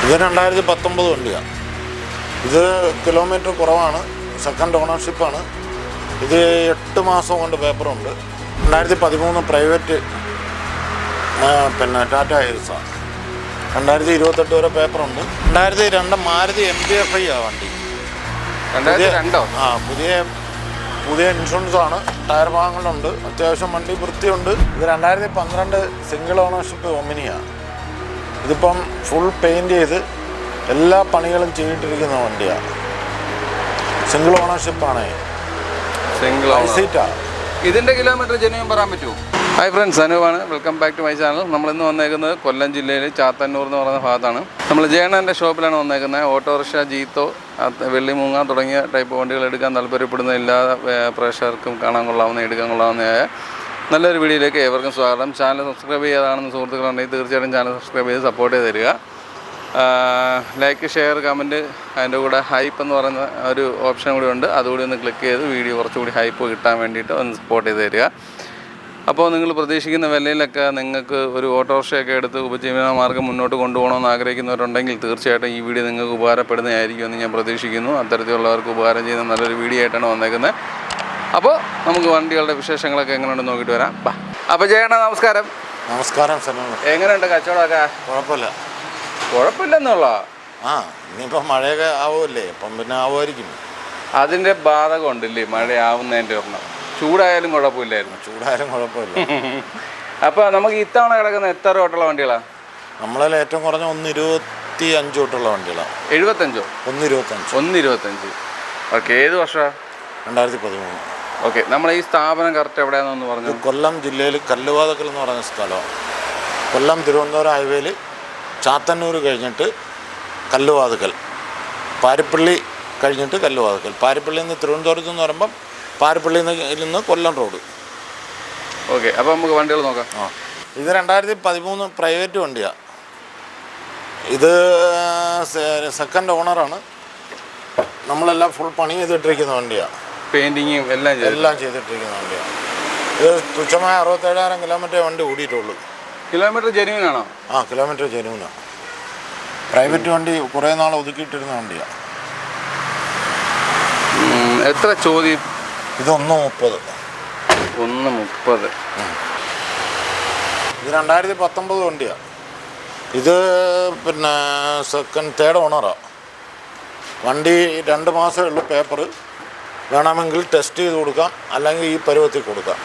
ഇത് 2019 വണ്ടിയാണ്. ഇത് കിലോമീറ്റർ കുറവാണ്, സെക്കൻഡ് ഓണർഷിപ്പാണ്. ഇത് 8 മാസം കൊണ്ട് പേപ്പറുണ്ട്. 2013 പ്രൈവറ്റ് ടാറ്റ ഹൈൽസാണ്. 2028 വരെ പേപ്പറുണ്ട്. 2002 മാരുതി MG-FI ആ വണ്ടി. പുതിയ ഇൻഷുറൻസ് ആണ്. ടയർ ഭാഗങ്ങളുണ്ട്, അത്യാവശ്യം വണ്ടി വൃത്തിയുണ്ട്. ഇത് 2012 സിംഗിൾ ഓണർഷിപ്പ് ഒമിനിയാണ്. ഇതിപ്പം ഫുൾ പെയിൻറ് ചെയ്ത് എല്ലാ പണികളും ചെയ്തിട്ടിരിക്കുന്ന വണ്ടിയാണ്. സിംഗിൾ ഓണർഷിപ്പാണ്. സിംഗിൾ സീറ്റാണ്. ഇതിൻ്റെ കിലോമീറ്റർ ജെന്യൂൻ പറയാൻ പറ്റുമോ? ഹായ് ഫ്രണ്ട്സ്, അനുവാണ്. Welcome back to my channel. നമ്മളിന്ന് വന്നേക്കുന്നത് കൊല്ലം ജില്ലയിൽ ചാത്തന്നൂർ എന്ന് പറയുന്ന ഭാഗത്താണ്. നമ്മൾ ജയണ്ണൻ്റെ ഷോപ്പിലാണ് വന്നേക്കുന്നത്. ഓട്ടോറിക്ഷ, ജീത്തോ, വെള്ളിമൂങ്ങ തുടങ്ങിയ ടൈപ്പ് വണ്ടികൾ എടുക്കാൻ താല്പര്യപ്പെടുന്ന എല്ലാ പ്രേക്ഷകർക്കും കാണാൻ കൊള്ളാവുന്ന, എടുക്കാൻ കൊള്ളാവുന്നതായ നല്ലൊരു വീഡിയോയിലേക്ക് ഏവർക്കും സ്വാഗതം. ചാനൽ സബ്സ്ക്രൈബ് ചെയ്യാതാണെന്ന് സുഹൃത്തുക്കളുണ്ടെങ്കിൽ തീർച്ചയായിട്ടും ചാനൽ സബ്സ്ക്രൈബ് ചെയ്ത് സപ്പോർട്ട് ചെയ്ത് തരിക. ലൈക്ക്, ഷെയർ, കമൻറ്റ്, അതിൻ്റെ കൂടെ ഹൈപ്പ് എന്ന് പറയുന്ന ഒരു ഓപ്ഷൻ കൂടി ഉണ്ട്. അതുകൂടി ഒന്ന് ക്ലിക്ക് ചെയ്ത് വീഡിയോ കുറച്ചുകൂടി ഹൈപ്പ് കിട്ടാൻ വേണ്ടിയിട്ട് ഒന്ന് സപ്പോർട്ട് ചെയ്ത് തരിക. അപ്പോൾ നിങ്ങൾ പ്രതീക്ഷിക്കുന്ന വിലയിലൊക്കെ നിങ്ങൾക്ക് ഒരു ഓട്ടോറിക്ഷയൊക്കെ എടുത്ത് ഉപജീവന മാർഗ്ഗം മുന്നോട്ട് കൊണ്ടുപോകണമെന്ന് ആഗ്രഹിക്കുന്നവരുണ്ടെങ്കിൽ തീർച്ചയായിട്ടും ഈ വീഡിയോ നിങ്ങൾക്ക് ഉപകാരപ്പെടുന്നതായിരിക്കും എന്ന് ഞാൻ പ്രതീക്ഷിക്കുന്നു. അത്തരത്തിലുള്ളവർക്ക് ഉപകാരം ചെയ്യുന്ന നല്ലൊരു വീഡിയോ ആയിട്ടാണ് വന്നേക്കുന്നത്. അപ്പോൾ നമുക്ക് വണ്ടികളുടെ വിശേഷങ്ങളൊക്കെ എങ്ങനെയുണ്ടെന്ന് നോക്കിയിട്ട് വരാം. അപ്പോൾ ജയണ്ണ നമസ്കാരം. നമസ്കാരം. എങ്ങനെയുണ്ട് കച്ചവടമൊക്കെ? കുഴപ്പമില്ലെന്നുള്ള. ഇനിയിപ്പോൾ മഴയൊക്കെ ആവുമല്ലേ, അപ്പം പിന്നെ ആവുമായിരിക്കും. അതിൻ്റെ ബാധകം ഉണ്ടല്ലേ മഴയാവുന്നതിൻ്റെ ഒരെണ്ണം. ചൂടായാലും കുഴപ്പമില്ലായിരുന്നു. ചൂടായാലും കുഴപ്പമില്ല. അപ്പോൾ നമുക്ക് ഇത്തവണ കിടക്കുന്ന എത്ര തൊട്ടുള്ള വണ്ടികളാണ്? നമ്മളതിൽ ഏറ്റവും കുറഞ്ഞ 125 തൊട്ടുള്ള വണ്ടികളാണ്. 75? 125. ഓക്കെ. ഏത് വർഷമാണ്? 2013. ഓക്കെ. നമ്മൾ ഈ സ്ഥാപനം കറക്റ്റ് എവിടെയാണെന്ന് പറഞ്ഞു? കൊല്ലം ജില്ലയിൽ കല്ലുവാതക്കൽ എന്ന് പറയുന്ന സ്ഥലമാണ്. കൊല്ലം തിരുവനന്തപുരം ഹൈവേയിൽ ചാത്തന്നൂർ കഴിഞ്ഞിട്ട് കല്ലുവാതുക്കൽ, പാരിപ്പള്ളി കഴിഞ്ഞിട്ട് കല്ലുവാതുക്കൽ. പാരിപ്പള്ളിയിൽ നിന്ന് തിരുവനന്തപുരത്ത് നിന്ന് പറയുമ്പം പാരിപ്പള്ളിയിൽ നിന്ന് കൊല്ലം റോഡ്. ഓക്കെ. അപ്പോൾ നമുക്ക് വണ്ടികൾ നോക്കാം. ഇത് 2013 പ്രൈവറ്റ് വണ്ടിയാണ്. ഇത് സെക്കൻഡ് ഓണറാണ്. നമ്മളെല്ലാം ഫുൾ പണി ചെയ്തിട്ടിരിക്കുന്ന വണ്ടിയാണ്. പെയിൻറ്റിങ്ങും എല്ലാം ചെയ്തിട്ടിരിക്കുന്ന വണ്ടിയാണ്. ഇത് തുച്ഛമായ 67,000 കിലോമീറ്റർ വണ്ടി ഓടിയിട്ടുള്ളൂ. കിലോമീറ്റർ ജെന്യൂനാണോ? കിലോമീറ്റർ ജെന്യൂനാണ്. പ്രൈവറ്റ് വണ്ടി കുറേ നാൾ ഒതുക്കിയിട്ടിരുന്ന വണ്ടിയാണ്. എത്ര ചോദ്യം? ഇത് 130. 130. ഇത് 2019 വണ്ടിയാണ്. ഇത് തേർഡ് ഓണറാണ്. വണ്ടി 2 മാസമേ ഉള്ളൂ പേപ്പർ. വേണമെങ്കിൽ ടെസ്റ്റ് ചെയ്ത് കൊടുക്കാം, അല്ലെങ്കിൽ ഈ പരുവത്തിൽ കൊടുക്കാം.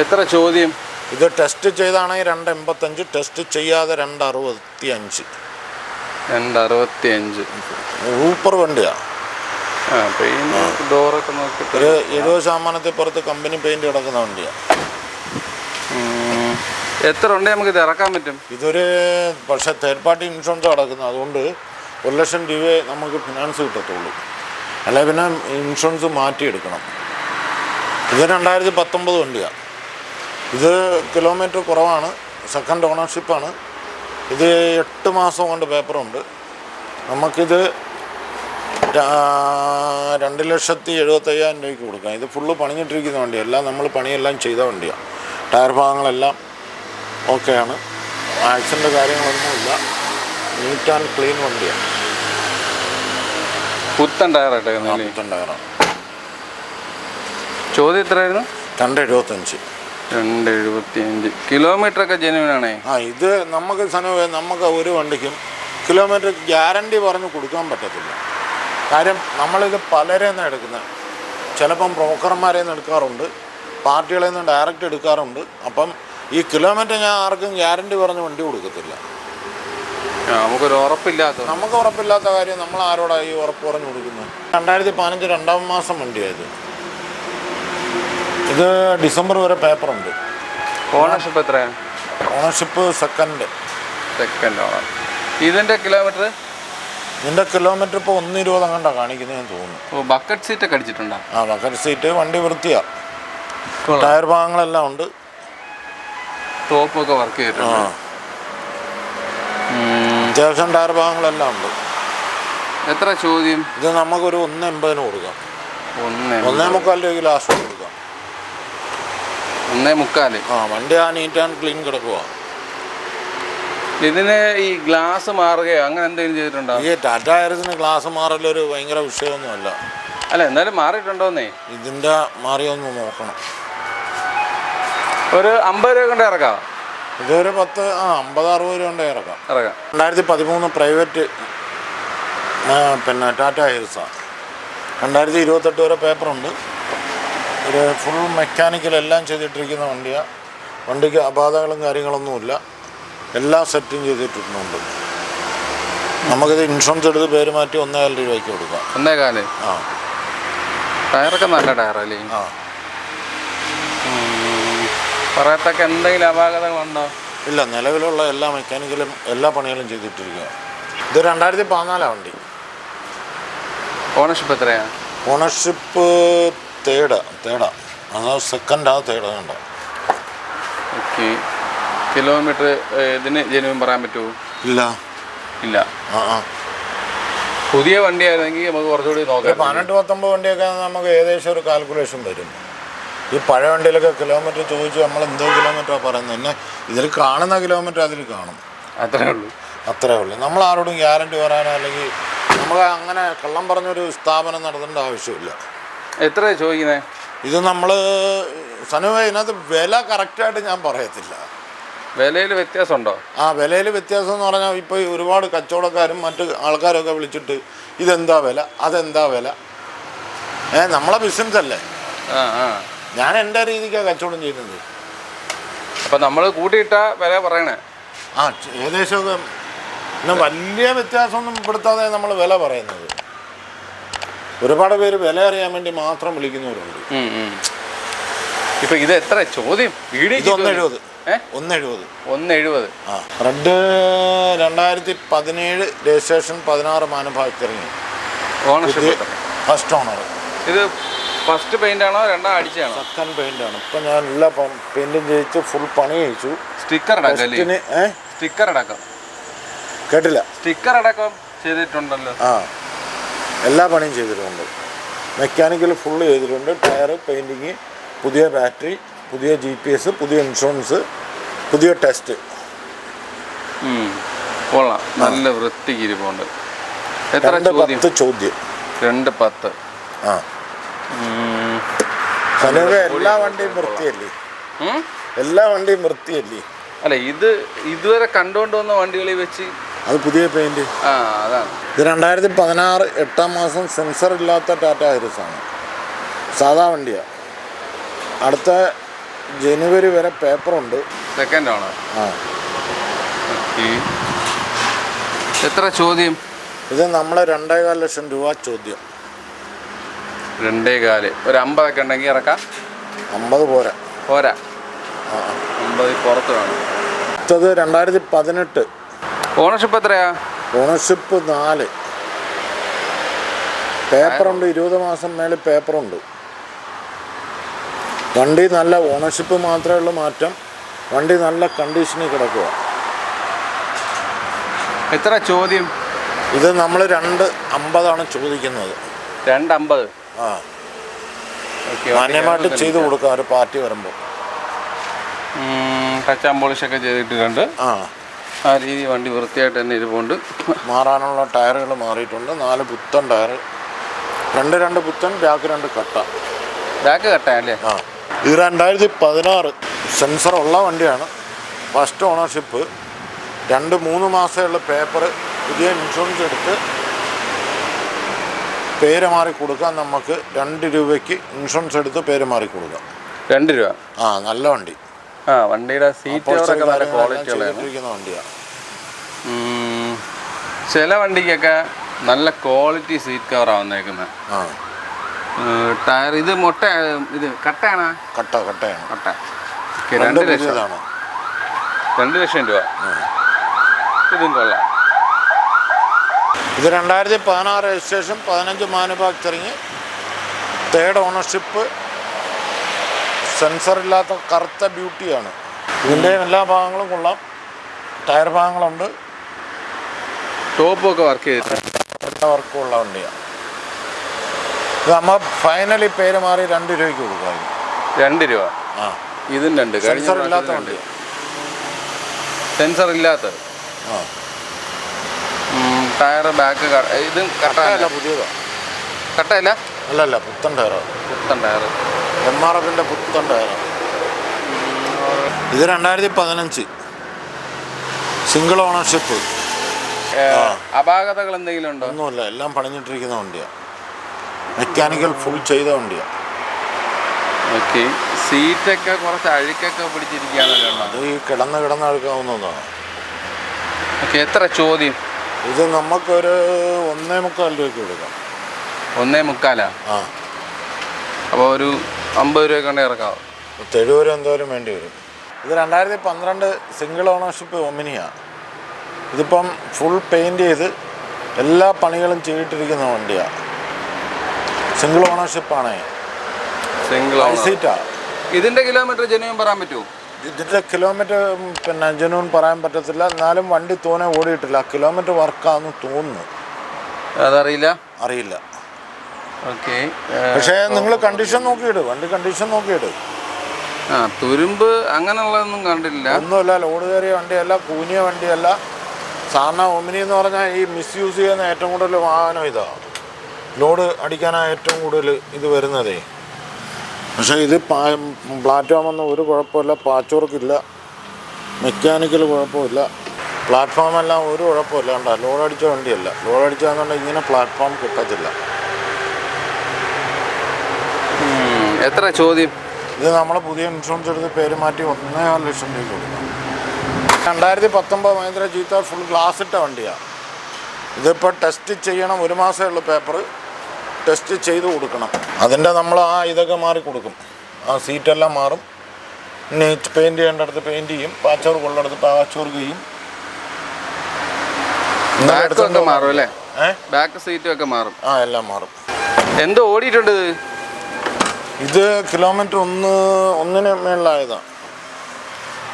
എത്ര ചോദ്യം? ഇത് ടെസ്റ്റ് ചെയ്താണെങ്കിൽ 285, ടെസ്റ്റ് ചെയ്യാതെ 265. 265. സൂപ്പർ വണ്ടിയാണ്. ഡോറൊക്കെ നോക്കിയിട്ട് ഒരു 70% പുറത്ത് കമ്പനി പെയിൻറ് കിടക്കുന്ന വണ്ടിയാണ്. എത്ര ഉണ്ട് നമുക്ക് ഇത് ഇറക്കാൻ പറ്റും? പക്ഷേ തേർഡ് പാർട്ടി ഇൻഷുറൻസ് കിടക്കുന്നത്, അതുകൊണ്ട് 1 ലക്ഷം രൂപയെ നമുക്ക് ഫിനാൻസ് കിട്ടത്തുള്ളൂ. അല്ലെങ്കിൽ പിന്നെ ഇൻഷുറൻസ് മാറ്റിയെടുക്കണം. ഇത് 2019 വണ്ടിയാണ്. ഇത് കിലോമീറ്റർ കുറവാണ്, സെക്കൻഡ് ഓണർഷിപ്പാണ്. ഇത് 8 മാസം കൊണ്ട് പേപ്പറുണ്ട്. നമുക്കിത് 2,75,000 രൂപയ്ക്ക് കൊടുക്കാം. ഇത് ഫുള്ള് പണിഞ്ഞിട്ടിരിക്കുന്ന വണ്ടിയാണ്. എല്ലാം നമ്മൾ പണിയെല്ലാം ചെയ്ത വണ്ടിയാണ്. ടയർ ഭാഗങ്ങളെല്ലാം ഓക്കെയാണ്. ആക്സിഡൻ്റ് കാര്യങ്ങളൊന്നുമില്ല. നീറ്റ് ആൻഡ് ക്ലീൻ വണ്ടിയാണ്. പുത്തൻ ടയറാണ്. പുത്തൻ ടയറാണ്. ചോദ്യം എത്രയായിരുന്നു? 275. 275. കിലോമീറ്ററൊക്കെ ജെന്യൂനാണേ. ഇത് നമുക്ക് ഒരു വണ്ടിക്കും കിലോമീറ്റർ ഗ്യാരണ്ടി പറഞ്ഞ് കൊടുക്കാൻ പറ്റത്തില്ല. കാര്യം നമ്മളിത് പലരെ നിന്ന് എടുക്കുന്നത്. ചിലപ്പം ബ്രോക്കർമാരെ നിന്ന് എടുക്കാറുണ്ട്, പാർട്ടികളിൽ നിന്ന് ഡയറക്റ്റ് എടുക്കാറുണ്ട്. അപ്പം ഈ കിലോമീറ്റർ ഞാൻ ആർക്കും ഗ്യാരണ്ടി പറഞ്ഞ് വണ്ടി കൊടുക്കത്തില്ല. നമുക്ക് ഉറപ്പില്ലാത്ത കാര്യം നമ്മൾ ആരോടാണ് ഈ ഉറപ്പ് പറഞ്ഞു കൊടുക്കുന്നത്? 2015 2 മാസം വണ്ടിയായത്. ഇത് ഡിസംബർ വരെ പേപ്പറുണ്ട്. ഓണർഷിപ്പ് എത്രയാണ്? Ownership second owner. ഇതിൻ്റെ കിലോമീറ്റർ ഇപ്പോൾ 120 അങ്ങോട്ടാണ് കാണിക്കുന്നതെന്ന് തോന്നുന്നു. ബക്കറ്റ് സീറ്റൊക്കെ അടിച്ചിട്ടുണ്ടോ? Bucket seat. വണ്ടി വൃത്തിയാണ്. ടയർ ഭാഗങ്ങളെല്ലാം ഉണ്ട്. ടോപ്പൊക്കെ വർക്ക് ചെയ്തിട്ടുണ്ട്. അത്യാവശ്യം ടയർ ഭാഗങ്ങളെല്ലാം ഉണ്ട്. എത്ര ചോദ്യം? ഇത് നമുക്കൊരു 180 കൊടുക്കാം. 1.25 രൂപയ്ക്ക് ലാസ്റ്റ് കൊടുക്കാം. 1.25. വണ്ടി നീറ്റ് ആൻഡ് ക്ലീൻ കിടക്കുക. ഇതിന് ഈ ഗ്ലാസ് മാറുകയോ അങ്ങനെ എന്തെങ്കിലും ചെയ്തിട്ടുണ്ടോ? ഈ ടാറ്റ ഹൈറസിന് ഗ്ലാസ് മാറലൊരു ഭയങ്കര വിഷയമൊന്നുമല്ല. അല്ല എന്നാലും മാറിയിട്ടുണ്ടോന്നേ? ഇതിൻ്റെ മാറിയൊന്ന് നോക്കണം. ഒരു 50 രൂപ കൊണ്ട് ഇറക്കാം. ഇതൊരു 50-60 രൂപ കൊണ്ട് ഇറക്കാം. 2013 പ്രൈവറ്റ് പിന്നെ ടാറ്റ ഹൈറസാണ്. 2028 വരെ പേപ്പറുണ്ട്. ഒരു ഫുൾ മെക്കാനിക്കൽ എല്ലാം ചെയ്തിട്ടിരിക്കുന്ന വണ്ടിയാണ്. വണ്ടിക്ക് അപാധകളും കാര്യങ്ങളൊന്നുമില്ല. എല്ലാ സെറ്റും ചെയ്തിട്ടുണ്ട്. നമുക്കിത് ഇൻഷുറൻസ് എടുത്ത് പേര് മാറ്റി 1,400 രൂപയ്ക്ക് കൊടുക്കാം. 1,400? ആ. ടയറൊക്കെ നല്ല ടയറല്ലേ? ആ. പറയത്തക്ക എന്തെങ്കിലും അപാകതകളുണ്ടോ? ഇല്ല, നിലവിലുള്ള എല്ലാ മെക്കാനിക്കലും എല്ലാ പണികളും ചെയ്തിട്ടിരിക്കുക. ഇത് 2014 വണ്ടി. ഓണർഷിപ്പ് എത്രയാണ്? ഓണർഷിപ്പ് തേർഡാ അതോ സെക്കൻഡാ തേർഡാണ്ടോ. ഓക്കെ. കിലോമീറ്റർ ഇതിന് ജനുവൻ പറയാൻ പറ്റുമോ? ഇല്ല. പുതിയ വണ്ടിയായിരുന്നെങ്കിൽ നമുക്ക് കുറച്ചുകൂടി നോക്കാം. 18-19 വണ്ടിയൊക്കെ നമുക്ക് ഏകദേശം ഒരു കാൽക്കുലേഷൻ വരും. ഈ പഴയ വണ്ടിയിലൊക്കെ കിലോമീറ്റർ ചോദിച്ചു നമ്മൾ എന്തോ കിലോമീറ്ററാണ് പറയുന്നത്. പിന്നെ ഇതിൽ കാണുന്ന കിലോമീറ്റർ അതിൽ കാണും. അത്രേ ഉള്ളൂ. നമ്മൾ ആരോടും ഗ്യാരണ്ടി പറയാനോ അല്ലെങ്കിൽ നമുക്ക് അങ്ങനെ കള്ളം പറഞ്ഞൊരു സ്ഥാപനം നടത്തേണ്ട ആവശ്യമില്ല. എത്ര ചോദിക്കുന്നത്? ഇത് നമ്മൾ ഇതിനകത്ത് വില കറക്റ്റായിട്ട് ഞാൻ പറയത്തില്ല. വിലയിൽ വ്യത്യാസമുണ്ടോ? വിലയിൽ വ്യത്യാസം എന്ന് പറഞ്ഞാൽ ഇപ്പോൾ ഒരുപാട് കച്ചവടക്കാരും മറ്റ് ആൾക്കാരൊക്കെ വിളിച്ചിട്ട് ഇതെന്താ വില, അതെന്താ വില. നമ്മളെ ബിസിനസ് അല്ലേ. ഞാൻ എൻ്റെ രീതിക്കാണ് കച്ചവടം ചെയ്യുന്നത്. അപ്പം നമ്മൾ കൂട്ടിയിട്ട വില പറയണേ. ഏകദേശമൊക്കെ പിന്നെ വലിയ വ്യത്യാസമൊന്നും പെടുത്താതെ നമ്മൾ വില പറയുന്നത്. ഒരുപാട് പേര് വില അറിയാൻ വേണ്ടി മാത്രം വിളിക്കുന്നവരുണ്ട്. ഇപ്പം ഇത് എത്ര ചോദ്യം? 170. 170. Red 2017 registration 16 manufacturing. Ownership first owner. ഇത് ഫസ്റ്റ് പെയിന്റ് ആണോ രണ്ടാം അടിച്ചാണോ? സെക്കൻഡ് പെയിന്റ് ആണ്. ഇപ്പം ഞാൻ എല്ലാ പെയിന്റും ചെയ്യിച്ചു, ഫുൾ പണി ചെയ്യിച്ചു. സ്റ്റിക്കർ അടക്കം കേട്ടില്ല. സ്റ്റിക്കർ അടക്കം ചെയ്തിട്ടുണ്ടല്ലോ. എല്ലാ പണിയും ചെയ്തിട്ടുണ്ട്. മെക്കാനിക്കൽ ഫുള്ള് ചെയ്തിട്ടുണ്ട്. ടയർ പെയിന്റിങ്, പുതിയ ബാറ്ററി, പുതിയ GPS, പുതിയ ഇൻഷുറൻസ്, പുതിയ ടെസ്റ്റ്. കൊള്ളാം. നല്ല വൃത്തിക്ക് ഇരിപ്പുണ്ട്. എത്ര ചോദ്യം? 210. എല്ലാ വണ്ടിയും വൃത്തിയല്ലേ? അല്ല, ഇത് ഇതുവരെ കണ്ടുകൊണ്ട് വന്ന വണ്ടികളിൽ വെച്ച് അത് പുതിയ പെയിന്റ്. അതാണ്. ഇത് 2016 8-ാം മാസം സെൻസർ ഇല്ലാത്ത ടാറ്റ ഹൈറസാണ്. സാധാ വണ്ടിയാണ്. അടുത്ത ജനുവരി വരെ പേപ്പറുണ്ട്. സെക്കൻഡ് ആണോ? എത്ര ചോദ്യം? ഇത് നമ്മളെ 2.25 ലക്ഷം രൂപ ചോദ്യം. 2.25. ഒരു 50 ഒക്കെ ഉണ്ടെങ്കിൽ ഇറക്കാം. 50 പോരാ. 50 പുറത്ത് വേണം. അടുത്തത് 2018. ഓണർഷിപ്പ് എത്രയാ? ഓണർഷിപ്പ് 4. പേപ്പറുണ്ട്. 20 മാസം മേലെ പേപ്പറുണ്ട്. വണ്ടി നല്ല ഓണർഷിപ്പ് മാത്രമേ ഉള്ളൂ മാറ്റം. വണ്ടി നല്ല കണ്ടീഷനിൽ കിടക്കുക. എത്ര ചോദ്യം? ഇത് നമ്മൾ 250 ചോദിക്കുന്നത്. 250. മാന്യമായിട്ട് ചെയ്ത് കൊടുക്കാം ഒരു പാർട്ടി വരുമ്പോൾ. ടച്ച് ആൻഡ് പോളിഷ് ഒക്കെ ചെയ്തിട്ടുണ്ട്. ആ രീതി വണ്ടി വൃത്തിയായിട്ട് തന്നെ ഇരിപ്പുണ്ട്. മാറാനുള്ള ടയറുകൾ മാറിയിട്ടുണ്ട്. 4 പുത്തൻ ടയർ. ഫ്രണ്ട് 2 പുത്തൻ, ബാക്ക് 2 കട്ട. ബാക്ക് കട്ടയല്ലേ? ഇത് 2016 സെൻസർ ഉള്ള വണ്ടിയാണ്. First ownership. 2-3 മാസമുള്ള പേപ്പർ. പുതിയ ഇൻഷുറൻസ് എടുത്ത് പേര് മാറി കൊടുക്കാം. നമുക്ക് 2 രൂപയ്ക്ക് ഇൻഷുറൻസ് എടുത്ത് പേര് മാറി കൊടുക്കാം. 2 രൂപ? നല്ല വണ്ടി. വണ്ടിയുടെ സീറ്റ് നല്ല ക്വാളിറ്റിയുള്ള വണ്ടിയാണ്. ചില വണ്ടിക്കൊക്കെ നല്ല ക്വാളിറ്റി സീറ്റ് കവറാണ് വന്നേക്കുന്നത്. ടയർ ഇത് ഇത് കട്ടയാണ്? കട്ടയാണ്. 2 ലക്ഷം രൂപ. ഇതും കൊള്ളാം. ഇത് 2016 registration 15 manufacturing. Third ownership. Sensor ഇല്ലാത്ത കറുത്ത ബ്യൂട്ടിയാണ്. ഇതിൻ്റെ എല്ലാ ഭാഗങ്ങളും കൊള്ളാം. ടയർ ഭാഗങ്ങളുണ്ട്. ടോപ്പൊക്കെ വർക്ക് ചെയ്തിട്ടുണ്ട്. എല്ലാ വർക്കും ഉള്ള വണ്ടിയാണ്. ഇത് നമ്മൾ ഫൈനലി പേര് മാറി 2 രൂപയ്ക്ക് കൊടുക്കാം. 2 രൂപ? ഇതും 2. സെൻസർ ഇല്ലാത്ത വണ്ടി. സെൻസർ ഇല്ലാത്ത ആ ടയർ ബാക്ക് ഇതും കട്ടയല്ല, പുതിയതാണ്. കട്ടയല്ല? അല്ലല്ല, പുത്തൻ ടയറാണ്. പുത്തൻ ടയർ, MRFിൻ്റെ പുത്തൻ ടയറാണ്. ഇത് 2015 സിംഗിൾ ഓണർഷിപ്പ്. അപാകതകൾ എന്തെങ്കിലും ഉണ്ടോ? ഒന്നുമില്ല, എല്ലാം പണിഞ്ഞിട്ടിരിക്കുന്ന വണ്ടിയാണ്. മെക്കാനിക്കൽ ഫുൾ ചെയ്ത വണ്ടിയാണ്. ഓക്കെ. സീറ്റൊക്കെ കുറച്ച് അഴുക്കൊക്കെ പിടിച്ചിരിക്കുകയാണല്ലോ. അത് ഈ കിടന്ന് അഴുക്കാവുന്നതാണ്. ഓക്കെ. എത്ര ചോദ്യം? ഇത് നമുക്കൊരു 1.25 രൂപയ്ക്ക് കൊടുക്കാം. 1.25? ആ. അപ്പോൾ ഒരു 50 രൂപ കൊണ്ട് ഇറക്കാം. 70 രൂപ എന്തോരം വേണ്ടി വരും. ഇത് 2012 സിംഗിൾ ഓണർഷിപ്പ് ഒമിനിയാണ്. ഇതിപ്പം ഫുൾ പെയിൻറ് ചെയ്ത് എല്ലാ പണികളും ചെയ്തിട്ടിരിക്കുന്ന വണ്ടിയാണ്. സിംഗിൾ ഓണർഷിപ്പാണ്. സിംഗിൾ സീറ്റാണ്. ഇതിൻ്റെ കിലോമീറ്റർ ജെന്യൂൻ പറയാൻ പറ്റുമോ? ഇതിൻ്റെ കിലോമീറ്റർ പിന്നെ ജെന്യൂൻ പറയാൻ പറ്റത്തില്ല. എന്നാലും വണ്ടി തോനെ ഓടിയിട്ടില്ല. കിലോമീറ്റർ വർക്കാണെന്ന് തോന്നുന്നു. അതറിയില്ല. അറിയില്ല. ഓക്കെ. പക്ഷേ നിങ്ങൾ കണ്ടീഷൻ നോക്കിയിട്, വണ്ടി കണ്ടീഷൻ നോക്കിയിട്. തുരുമ്പ് അങ്ങനെയുള്ളതൊന്നും കണ്ടില്ല. ഒന്നുമില്ല. ലോഡ് കയറിയ വണ്ടിയല്ല, കൂനിയ വണ്ടിയല്ല. സാധാരണ ഒമിനി എന്ന് പറഞ്ഞാൽ ഈ മിസ്യൂസ് ചെയ്യുന്ന ഏറ്റവും കൂടുതൽ വാഹനം ഇതാണ്. ലോഡ് അടിക്കാനാണ് ഏറ്റവും കൂടുതൽ ഇത് വരുന്നതേ. പക്ഷേ ഇത് പ്ലാറ്റ്ഫോമൊന്നും ഒരു കുഴപ്പമില്ല. പാച്ച് വർക്കില്ല, മെക്കാനിക്കൽ കുഴപ്പമില്ല, പ്ലാറ്റ്ഫോമെല്ലാം ഒരു കുഴപ്പമില്ല. കണ്ടോ, ലോഡ് അടിച്ച വണ്ടിയല്ല. ലോഡ് അടിച്ചാന്നുണ്ടെങ്കിൽ ഇങ്ങനെ പ്ലാറ്റ്ഫോം കിട്ടത്തില്ല. എത്ര ചോദ്യം? ഇത് നമ്മൾ പുതിയ ഇൻഷുറൻസ് എടുത്ത് പേര് മാറ്റി 1.25 ലക്ഷം രൂപ കൊടുക്കണം. 2019 മഹീന്ദ്ര ജീത്ത ഫുൾ ഗ്ലാസ് ഇട്ട വണ്ടിയാണ്. ഇതിപ്പോൾ ടെസ്റ്റ് ചെയ്യണം. 1 മാസമേ ഉള്ളൂ പേപ്പർ. ടെസ്റ്റ് ചെയ്ത് കൊടുക്കണം. അതിൻ്റെ നമ്മൾ ഇതൊക്കെ മാറി കൊടുക്കും. സീറ്റെല്ലാം മാറും. ഇനി പെയിൻറ് ചെയ്യേണ്ടടുത്ത് പെയിൻറ് ചെയ്യും. പാച്ച് വർക്ക് ഉള്ളിടത്ത് പാച്ച് വർക്ക് ചെയ്യും. മാറും അല്ലേ? ബാക്ക് സീറ്റും ഒക്കെ മാറും. എല്ലാം മാറും. എന്തോ ഓടിയിട്ടുണ്ട് ഇത് കിലോമീറ്റർ 1 മേളിലായതാണ്.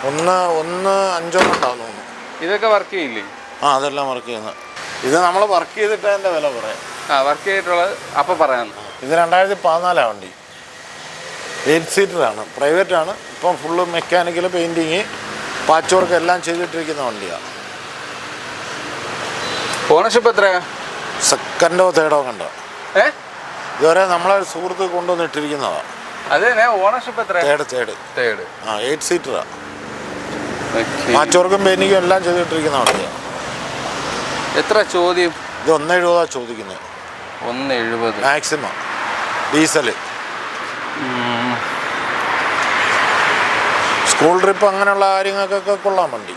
1.5 ഉണ്ടാകുന്നു. ഇതൊക്കെ വർക്ക് ചെയ്യില്ലേ? അതെല്ലാം വർക്ക് ചെയ്യുന്നത്. ഇത് നമ്മൾ വർക്ക് ചെയ്തിട്ട് അതിൻ്റെ വില പറയാം. വർക്ക് ചെയ്തിട്ടുള്ളത് അപ്പം പറയാം. ഇത് 2014 വണ്ടി. 8 സീറ്ററാണ്. പ്രൈവറ്റാണ്. ഇപ്പം full mechanical painting patch work എല്ലാം ചെയ്തിട്ടിരിക്കുന്ന വണ്ടിയാണ്. ഓണർഷിപ്പ് എത്രയാ? സെക്കൻഡോ തേർഡോ കണ്ടോ? ഇതുവരെ നമ്മളെ സുഹൃത്ത് കൊണ്ടുവന്നിട്ടിരിക്കുന്നതാണ്. അതെ. ഓണർഷിപ്പ് എത്ര? തേർഡ്. 8 സീറ്ററാണ്. പാച്ച് വർക്കും പെയിൻറ്റിങ്ങും എല്ലാം ചെയ്തിട്ടിരിക്കുന്ന വണ്ടിയാണ്. എത്ര ചോദ്യം? ഇത് 1.70 ചോദിക്കുന്നത്. 1.70 മാക്സിമം. ഡീസൽ. സ്കൂൾ ട്രിപ്പ് അങ്ങനെയുള്ള കാര്യങ്ങൾക്കൊക്കെ കൊള്ളാൻ വണ്ടി.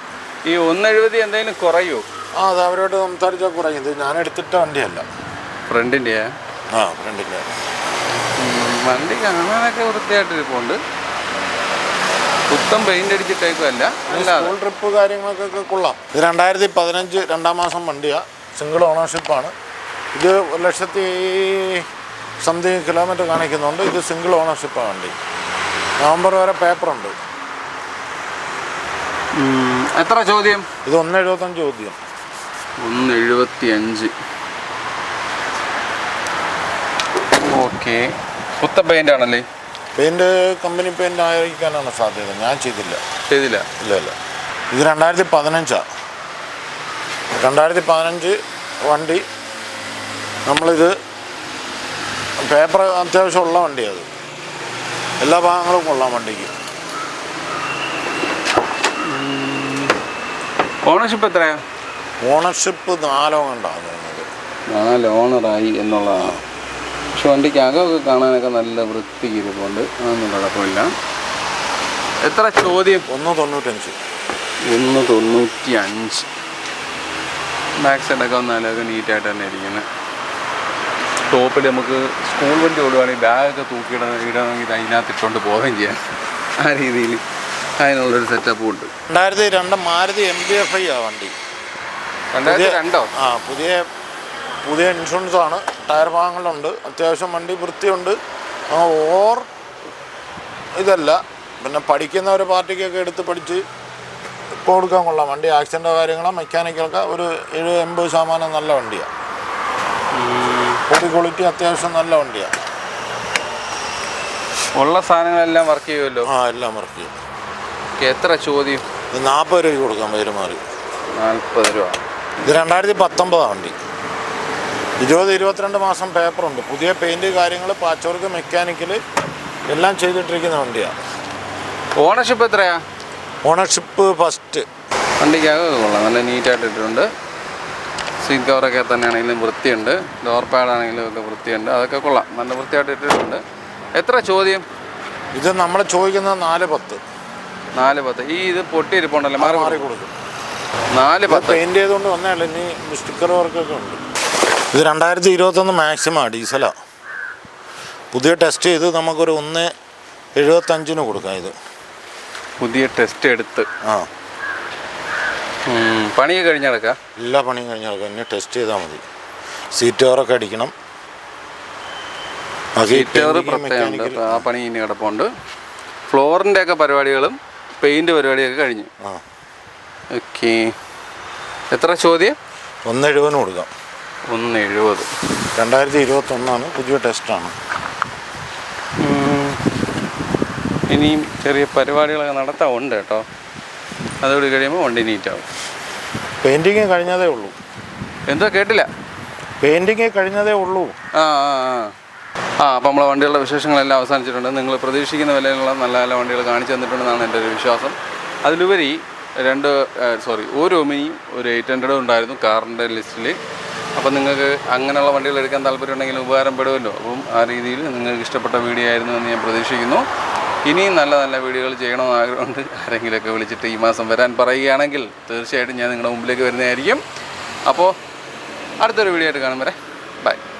ഈ 1.70 എന്തെങ്കിലും കുറയുമോ? അത് അവരോട് സംസാരിച്ചാൽ കുറയും. ഇത് ഞാൻ എടുത്തിട്ട വണ്ടിയല്ല. ഫ്രണ്ടിൻ്റെ? ഫ്രണ്ടിൻ്റെ. വണ്ടി കാണാനൊക്കെ വൃത്തിയായിട്ടിരിപ്പുണ്ട്. പുത്തം പെയിൻ്റ് അടിച്ചിട്ടേക്കുമല്ല. സ്കൂൾ ട്രിപ്പ് കാര്യങ്ങൾക്കൊക്കെ കൊള്ളാം. ഇത് 2015 2 മാസം വണ്ടിയാണ്. സിംഗിൾ ഓണർഷിപ്പാണ്. ഇത് 1,00,000 കിലോമീറ്റർ കാണിക്കുന്നുണ്ട്. ഇത് സിംഗിൾ ഓണർഷിപ്പാണ് വണ്ടി. നവംബർ വരെ പേപ്പറുണ്ട്. എത്ര ചോദ്യം? ഇത് 1.75 ചോദ്യം. 1.75. ഓക്കെ. പുത്ത പെയിൻ്റ് ആണല്ലേ? പെയിൻറ് കമ്പനി പെയിൻ്റ് ആയിരിക്കാനാണ് സാധ്യത. ഞാൻ ചെയ്തില്ല. ഇല്ല. ഇത് 2015. 2015 വണ്ടി. നമ്മളിത് പേപ്പർ അത്യാവശ്യമുള്ള വണ്ടിയാണ്. എല്ലാ ഭാഗങ്ങളും കൊള്ളാം വണ്ടിക്ക്. ഓണർഷിപ്പ് എത്രയാ? ഓണർഷിപ്പ് 4 ഉണ്ടാകുന്നത്. 4 ഓണറായി എന്നുള്ളതാണ്. പക്ഷെ വണ്ടിക്ക് അകമൊക്കെ കാണാനൊക്കെ നല്ല വൃത്തിക്ക് ഇരിപ്പുണ്ട്. അതൊന്നും കുഴപ്പമില്ല. എത്ര ചോദ്യം? 1.95. 1.95. ബാക്ക് സൈഡൊക്കെ നല്ലതൊക്കെ നീറ്റായിട്ട് തന്നെ ഇരിക്കുന്നത്. ടോപ്പിൽ നമുക്ക് സ്കൂൾ വണ്ടി ഓടുകയാണെങ്കിൽ ബാഗൊക്കെ ഇടണമെങ്കിൽ അതിനകത്ത് ഇട്ടുകൊണ്ട് പോവുകയും ചെയ്യാം. ആ രീതിയിൽ അതിനുള്ളൊരു സെറ്റപ്പും ഉണ്ട്. 2002 മാരുതി MG-FI വണ്ടി. 2002? പുതിയ ഇൻഷുറൻസ് ആണ്. ടയർ ഭാഗങ്ങളുണ്ട്. അത്യാവശ്യം വണ്ടി വൃത്തിയുണ്ട്. ഇതല്ല പിന്നെ പഠിക്കുന്ന ഒരു പാർട്ടിക്കൊക്കെ എടുത്ത് പഠിച്ച് ഇപ്പോൾ കൊടുക്കാൻ കൊള്ളാം വണ്ടി. ആക്സിഡൻ്റോ കാര്യങ്ങളോ മെക്കാനിക്കൊക്കെ ഒരു 70-80% നല്ല വണ്ടിയാണ്. ബോഡി ക്വാളിറ്റി അത്യാവശ്യം നല്ല വണ്ടിയാണ്. ഉള്ള സാധനങ്ങളെല്ലാം വർക്ക് ചെയ്യുമല്ലോ? എല്ലാം വർക്ക് ചെയ്യും. എത്ര ചോദ്യം? ഇത് 40 രൂപയ്ക്ക് കൊടുക്കാം. പേര് മാറി 40 രൂപ. ഇത് 2019 വണ്ടി. 20-22 മാസം പേപ്പറുണ്ട്. പുതിയ പെയിൻറ്റ് കാര്യങ്ങൾ, പാച്ച് വർക്ക്, മെക്കാനിക്കൽ എല്ലാം ചെയ്തിട്ടിരിക്കുന്ന വണ്ടിയാണ്. ഓണർഷിപ്പ് എത്രയാ? Ownership first. വണ്ടിക്കകത്ത് കൊള്ളാം, നല്ല നീറ്റായിട്ട് ഇട്ടിട്ടുണ്ട്. സീറ്റ് കവറൊക്കെ തന്നെയാണെങ്കിലും വൃത്തിയുണ്ട്. ഡോർ പാഡാണെങ്കിലും ഒക്കെ വൃത്തിയുണ്ട്. അതൊക്കെ കൊള്ളാം, നല്ല വൃത്തിയായിട്ട് ഇട്ടിട്ടുണ്ട്. എത്ര ചോദ്യം? ഇത് നമ്മൾ ചോദിക്കുന്നത് 410. 410. ഈ ഇത് പൊട്ടിയിരിപ്പുണ്ടല്ലോ, മാറി കൊടുക്കും. 410 പെയിൻറ്റ് ചെയ്തുകൊണ്ട് വന്നതല്ല, ഇനി സ്റ്റിക്കർ വർക്കൊക്കെ ഉണ്ട്. ഇത് 2021 മാക്സിമം ഡീസലാണ്. പുതിയ ടെസ്റ്റ് ചെയ്ത് നമുക്കൊരു 1.75 കൊടുക്കാം. ഇത് പുതിയ ടെസ്റ്റ് എടുത്ത് പണിയൊക്കെ കഴിഞ്ഞെടുക്കാം. എല്ലാ പണിയും കഴിഞ്ഞെടുക്കാം. ഇനി ടെസ്റ്റ് ചെയ്താൽ മതി. സീറ്റ് കവറൊക്കെ അടിക്കണം. സീറ്റ് കവർ പ്രത്യേകമുണ്ട്, ആ പണി ഇനി കിടപ്പുണ്ട്. ഫ്ലോറിൻ്റെ ഒക്കെ പരിപാടികളും പെയിൻറ്റ് പരിപാടിയൊക്കെ കഴിഞ്ഞു. ഓക്കെ. എത്ര ചോദ്യം? 1.70 കൊടുക്കാം. 1.70. 2021 പുതിയ ടെസ്റ്റാണ്. ഇനിയും ചെറിയ പരിപാടികളൊക്കെ നടത്താറുണ്ട് കേട്ടോ. അതോട് കഴിയുമ്പോൾ വണ്ടി നീറ്റാവും. പെയിൻറ്റിങ് കഴിഞ്ഞതേ ഉള്ളൂ. എന്തോ കേട്ടില്ല? പെയിൻറ്റിങ് കഴിഞ്ഞതേ ഉള്ളൂ. അപ്പോൾ നമ്മളെ വണ്ടികളുടെ വിശേഷങ്ങളെല്ലാം അവസാനിച്ചിട്ടുണ്ട്. നിങ്ങൾ പ്രതീക്ഷിക്കുന്ന വിലയിലുള്ള നല്ല നല്ല വണ്ടികൾ കാണിച്ചു തന്നിട്ടുണ്ടെന്നാണ് എൻ്റെ ഒരു വിശ്വാസം. അതിലുപരി ഒരു ഒമിനിയും ഒരു 800 ഉണ്ടായിരുന്നു കാറിൻ്റെ ലിസ്റ്റിൽ. അപ്പം നിങ്ങൾക്ക് അങ്ങനെയുള്ള വണ്ടികൾ എടുക്കാൻ താല്പര്യമുണ്ടെങ്കിൽ ഉപകാരപ്പെടുമല്ലോ. അപ്പം ആ രീതിയിൽ നിങ്ങൾക്ക് ഇഷ്ടപ്പെട്ട വീഡിയോ ആയിരുന്നു എന്ന് ഞാൻ പ്രതീക്ഷിക്കുന്നു. ഇനിയും നല്ല നല്ല വീഡിയോകൾ ചെയ്യണമെന്ന് ആഗ്രഹമുണ്ട്. ആരെങ്കിലുമൊക്കെ വിളിച്ചിട്ട് ഈ മാസം വരാൻ പറയുകയാണെങ്കിൽ തീർച്ചയായിട്ടും ഞാൻ നിങ്ങളുടെ മുമ്പിലേക്ക് വരുന്നതായിരിക്കും. അപ്പോൾ അടുത്തൊരു വീഡിയോ ആയിട്ട് കാണും വരെ ബൈ.